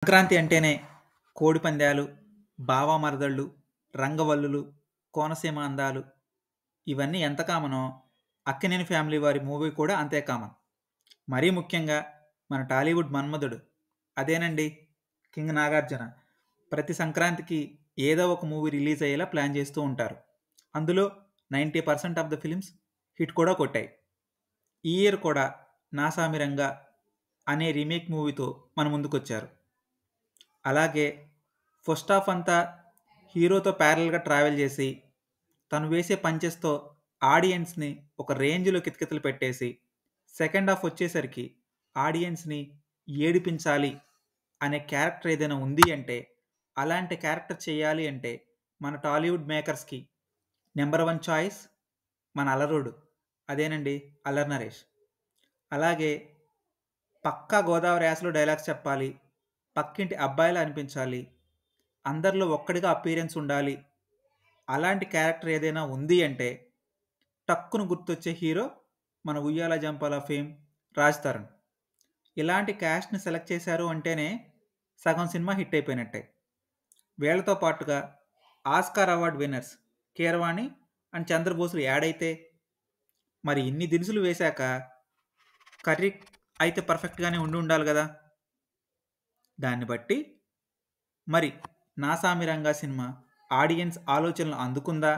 సంక్రాంతి అంటేనే కోడిపందాలు, బావామరదళ్ళు, రంగవల్లులు, కోనసీమ అందాలు ఇవన్నీ ఎంత కామనో 'అక్కినేని ఫ్యామిలీ' వారి మూవీ కూడా అంతే కామన్. మరీ ముఖ్యంగా మన టాలీవుడ్ మన్మధుడు అదేనండి 'కింగ్ నాగార్జున'. ప్రతి సంక్రాంతికి ఏదో ఒక మూవీ రిలీజ్ అయ్యేలా ప్లాన్ చేస్తూ ఉంటారు. అందులో 90% ఆఫ్ ద ఫిలిమ్స్ హిట్ కూడా కొట్టాయి. ఈ ఇయర్ కూడా 'నా సామిరంగా' అనే రీమేక్ మూవీతో మన ముందుకొచ్చారు. అలాగే ఫస్ట్ హాఫ్ అంతా హీరోతో ప్యారలల్‌గా ట్రావెల్ చేసి, తను వేసే పంచెస్‌తో ఆడియన్స్‌ని ఒక రేంజ్‌లో కితకితలు పెట్టేసి, సెకండ్ హాఫ్ వచ్చేసరికి ఆడియన్స్‌ని ఏడిపించాలి అనే క్యారెక్టర్ ఏదైనా ఉంది అంటే, అలాంటి క్యారెక్టర్ చేయాలి అంటే మన టాలీవుడ్ మేకర్స్‌కి నంబర్ 1 చాయిస్ మన అలరోడు. అదేనండి అల్లరి నరేష్. అలాగే పక్కా గోదావరి యాసలో డైలాగ్స్ చెప్పాలి. పక్కింటి అబ్బాయిలా అనిపించాలి. అందరిలో ఒక్కడిగా అపియరెన్స్ ఉండాలి. అలాంటి క్యారెక్టర్ ఏదైనా ఉంది అంటే టక్కున గుర్తొచ్చే హీరో మన 'ఉయ్యాల జంపాల' ఫేమ్ 'రాజ్ తరుణ్'. ఇలాంటి క్యాస్ట్‌ని సెలెక్ట్ చేశారు అంటేనే సగం సినిమా హిట్ అయిపోయినట్టే. వీళ్ళతో పాటుగా Oscar award winners 'Keeravani' and 'చంద్రబోసులు' యాడ్ అయితే, మరి ఇన్ని దినుసులు వేశాక కర్రీ అయితే పర్ఫెక్ట్‌గానే ఉండాలి గదా! దాన్ని బట్టి మరి 'నా సామిరంగా' సినిమా ఆడియన్స్ ఆలోచనలు అందుకుందా?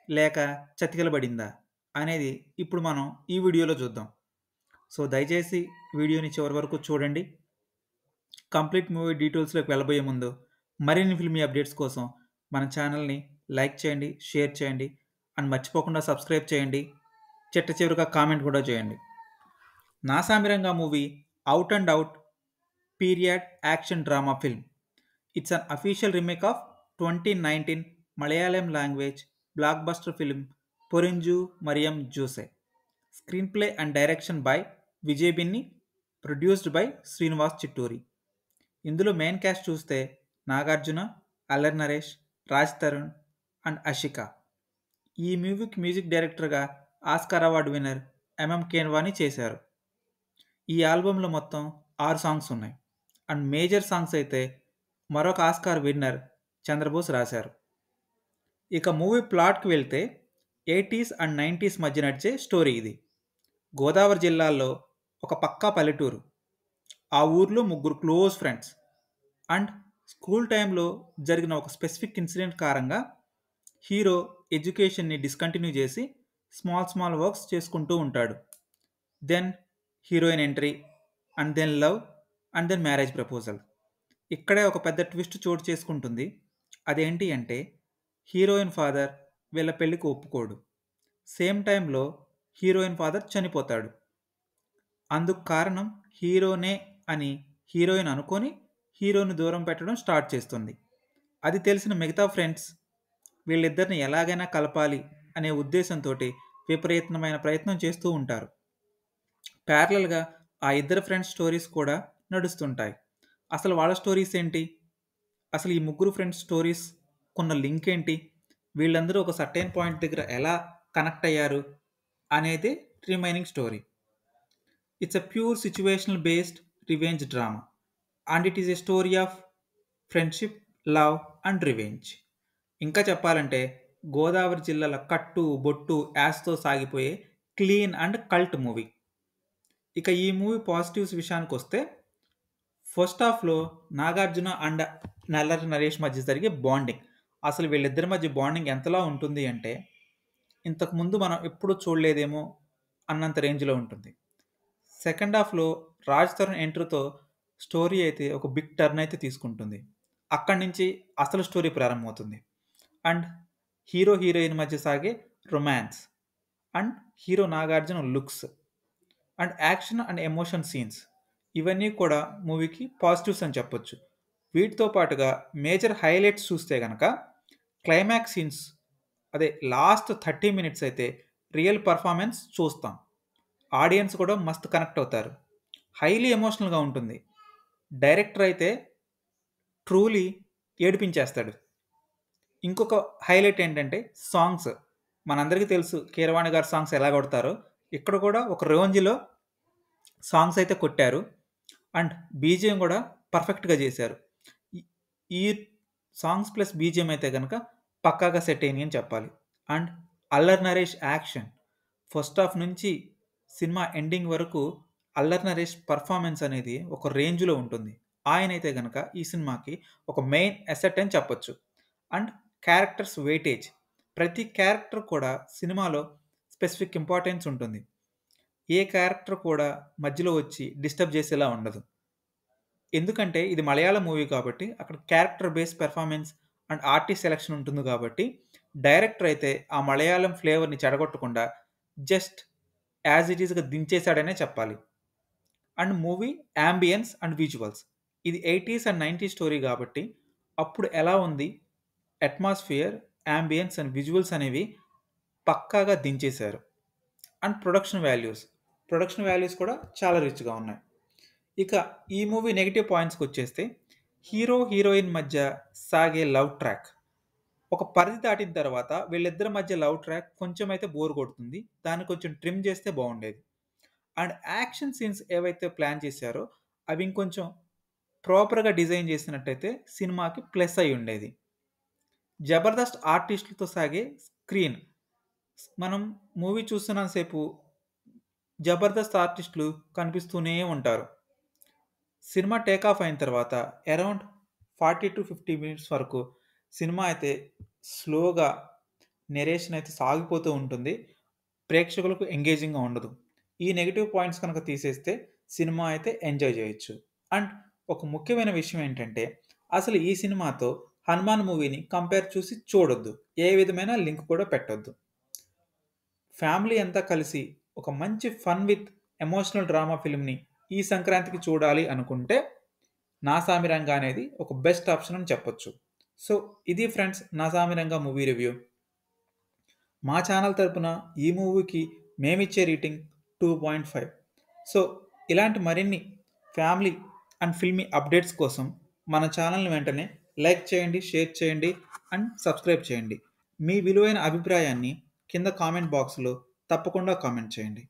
లేక చతికిలబడిందా? అనేది ఇప్పుడు మనం ఈ వీడియోలో చూద్దాం. సో, దయచేసి వీడియోని చివరి వరకు చూడండి. కంప్లీట్ మూవీ డీటెయిల్స్‌లోకి వెళ్ళబోయే ముందు మరిన్ని ఫిల్మీ అప్డేట్స్ కోసం మన ఛానల్‌ని లైక్ చేయండి, షేర్ చేయండి అండ్ మర్చిపోకుండా సబ్స్క్రైబ్ చేయండి. చిట్ట చివరిగా కామెంట్ కూడా చేయండి. 'Naa Saamiranga' movie out and out period action drama film. It's an official remake of 2019 Malayalam language blockbuster film Porinju Mariam Jose. Screenplay and direction by Vijay Binni, produced by Srinivas Chitturi. ఇందులో main caste చూస్తే Nagarjuna, Allari Naresh, Raj Tarun and Ashika. ఈ మూవీకి music డైరెక్టర్గా Oscar award winner MM Keeravani చేశారు. ఈ ఆల్బంలో మొత్తం 6 songs ఉన్నాయి and major songs అయితే మరొక ఆస్కార్ విన్నర్ చంద్రబోస్ రాశారు. ఇక మూవీ ప్లాట్కి వెళ్తే 80s అండ్ 90s మధ్య నడిచే స్టోరీ ఇది. గోదావరి జిల్లాలో ఒక పక్కా పల్లెటూరు. ఆ ఊర్లో ముగ్గురు క్లోజ్ ఫ్రెండ్స్ అండ్ స్కూల్ టైంలో జరిగిన ఒక స్పెసిఫిక్ ఇన్సిడెంట్ కారణంగా హీరో ఎడ్యుకేషన్ని డిస్కంటిన్యూ చేసి స్మాల్ వర్క్స్ చేసుకుంటూ ఉంటాడు. Then heroine entry and then love and then marriage proposal. ఇక్కడే ఒక పెద్ద ట్విస్ట్ చోటు చేసుకుంటుంది. అదేంటి అంటే హీరోయిన్ ఫాదర్ వీళ్ళ పెళ్ళికి ఒప్పుకోడు. సేమ్ టైంలో హీరోయిన్ ఫాదర్ చనిపోతాడు. అందుకు కారణం హీరోనే అని హీరోయిన్ అనుకొని హీరోని దూరం పెట్టడం స్టార్ట్ చేస్తుంది. అది తెలిసిన మిగతా ఫ్రెండ్స్ వీళ్ళిద్దరిని ఎలాగైనా కలపాలి అనే ఉద్దేశంతో విపరీతమైన ప్రయత్నం చేస్తూ ఉంటారు. ప్యారలల్గా ఆ ఇద్దరు ఫ్రెండ్స్ స్టోరీస్ కూడా నడుస్తుంటాయి. అసలు వాళ్ళ స్టోరీస్ ఏంటి? అసలు ఈ ముగ్గురు ఫ్రెండ్స్ స్టోరీస్ కొన్న లింక్ ఏంటి? వీళ్ళందరూ ఒక సర్టెన్ పాయింట్ దగ్గర ఎలా కనెక్ట్ అయ్యారు అనేది remaining story. It's a pure situational based revenge drama and it is a story of friendship, love and revenge. ఇంకా చెప్పాలంటే గోదావరి జిల్లాల కట్టు బొట్టు యాస్తో సాగిపోయే క్లీన్ అండ్ కల్ట్ మూవీ. ఇక ఈ మూవీ పాజిటివ్స్ విషయానికి వస్తే ఫస్ట్ హాఫ్లో నాగార్జున అండ్ నల్లరి నరేష్ మధ్య జరిగే బాండింగ్, అసలు వీళ్ళిద్దరి మధ్య బాండింగ్ ఎంతలా ఉంటుంది అంటే ఇంతకుముందు మనం ఎప్పుడూ చూడలేదేమో అన్నంత రేంజ్లో ఉంటుంది. సెకండ్ హాఫ్లో రాజ్ తరుణ్ ఎంట్రీతో స్టోరీ అయితే ఒక బిగ్ టర్న్ అయితే తీసుకుంటుంది. అక్కడి నుంచి అసలు స్టోరీ ప్రారంభమవుతుంది అండ్ హీరో హీరోయిన్ మధ్య సాగే romance and hero Nagarjuna looks and action and emotion scenes ఇవన్నీ కూడా మూవీకి పాజిటివ్స్ అని చెప్పొచ్చు. వీటితో పాటుగా మేజర్ హైలైట్స్ చూస్తే కనుక క్లైమాక్స్ సీన్స్, అదే లాస్ట్ 30 మినిట్స్ అయితే రియల్ పర్ఫార్మెన్స్ చూస్తాం. ఆడియన్స్ కూడా మస్తు కనెక్ట్ అవుతారు. హైలీ ఎమోషనల్గా ఉంటుంది. డైరెక్టర్ అయితే ట్రూలీ ఏడిపించేస్తాడు. ఇంకొక హైలైట్ ఏంటంటే సాంగ్స్. మనందరికీ తెలుసు కీరవాణి గారి సాంగ్స్ ఎలా కొడతారో, ఇక్కడ కూడా ఒక రేంజ్లో సాంగ్స్ అయితే కొట్టారు అండ్ బీజిఎం కూడా పర్ఫెక్ట్‌గా చేశారు. ఈ ఈ సాంగ్స్ ప్లస్ బీజీఎం అయితే గనక పక్కాగా సెట్ అయినయి అని చెప్పాలి. And 'Allari Naresh' action first half నుంచి సినిమా ఎండింగ్ వరకు 'అల్లరి నరేష్' పెర్ఫార్మన్స్ అనేది ఒక రేంజ్‌లో ఉంటుంది. ఆయనైతే గనక ఈ సినిమాకి ఒక మెయిన్ అసెట్ అని చెప్పొచ్చు. అండ్ క్యారెక్టర్స్ వెయిటేజ్ ప్రతి క్యారెక్టర్ కూడా సినిమాలో స్పెసిఫిక్ ఇంపార్టెన్స్ ఉంటుంది. ఏ క్యారెక్టర్ కూడా మధ్యలో వచ్చి డిస్టర్బ్ చేసేలా ఉండదు. ఎందుకంటే ఇది మలయాళం మూవీ కాబట్టి అక్కడ character base performance and artist selection ఉంటుంది కాబట్టి డైరెక్టర్ అయితే ఆ మలయాళం ఫ్లేవర్‌ని చెడగొట్టకుండా జస్ట్ యాజ్ ఇట్ ఈస్‌గా దించేసాడనే చెప్పాలి. And movie ambience and visuals ఇది 80స్ అండ్ 90స్ స్టోరీ కాబట్టి అప్పుడు ఎలా ఉంది అట్మాస్ఫియర్, యాంబియన్స్ అండ్ విజువల్స్ అనేవి పక్కాగా దించేశారు. అండ్ ప్రొడక్షన్ వాల్యూస్ కూడా చాలా రిచ్‌గా ఉన్నాయి. ఇక ఈ మూవీ నెగెటివ్ పాయింట్స్‌కొచ్చేస్తే హీరో, హీరోయిన్ మధ్య సాగే లవ్ ట్రాక్. ఒక పరిధి దాటిన తర్వాత వీళ్ళిద్దరి మధ్య లవ్ ట్రాక్ కొంచెం అయితే బోర్ కొడుతుంది. దాన్ని కొంచెం ట్రిమ్ చేస్తే బావుండేది. అండ్ యాక్షన్ సీన్స్ ఏవైతే ప్లాన్ చేశారో అవి ఇంకొంచెం ప్రాపర్‌గా డిజైన్ చేసినట్టయితే సినిమాకి ప్లస్ అయ్యుండేది. జబర్దస్త్ ఆర్టిస్టులతో సాగే స్క్రీన్. మనం మూవీ చూస్తున్నంత సేపు జబర్దస్త్ ఆర్టిస్టులు కనిపిస్తూనే ఉంటారు. సినిమా టేక్ ఆఫ్ అయిన తర్వాత అరౌండ్ 40-50 మినిట్స్ వరకు సినిమా అయితే స్లోగా నెరేషన్ అయితే సాగిపోతూ ఉంటుంది. ప్రేక్షకులకు ఎంగేజింగ్‌గా ఉండదు. ఈ నెగెటివ్ పాయింట్స్ కనుక తీసేస్తే సినిమా అయితే ఎంజాయ్ చేయొచ్చు. అండ్ ఒక ముఖ్యమైన విషయం ఏంటంటే అసలు ఈ సినిమాతో 'హనుమాన్' మూవీని కంపేర్ చూసి చూడొద్దు. ఏ విధమైన లింక్ కూడా పెట్టొద్దు. ఫ్యామిలీ అంతా కలిసి ఒక మంచి ఫన్ విత్ ఎమోషనల్ డ్రామా ఫిల్మ్‌ని ఈ సంక్రాంతికి చూడాలి అనుకుంటే 'నా సామిరంగా' అనేది ఒక బెస్ట్ ఆప్షన్ అని చెప్పొచ్చు. సో, ఇది ఫ్రెండ్స్ 'నా సామిరంగా' మూవీ రివ్యూ. మా ఛానల్ తరపున ఈ మూవీకి మేమిచ్చే రేటింగ్ 2.5. సో, ఇలాంటి మరిన్ని ఫ్యామిలీ అండ్ ఫిల్మీ అప్డేట్స్ కోసం మన ఛానల్‌ని వెంటనే లైక్ చేయండి, షేర్ చేయండి అండ్ సబ్స్క్రైబ్ చేయండి. మీ విలువైన అభిప్రాయాన్ని కింద కామెంట్ బాక్స్‌లో తప్పకుండా కామెంట్ చేయండి.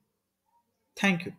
Thank you.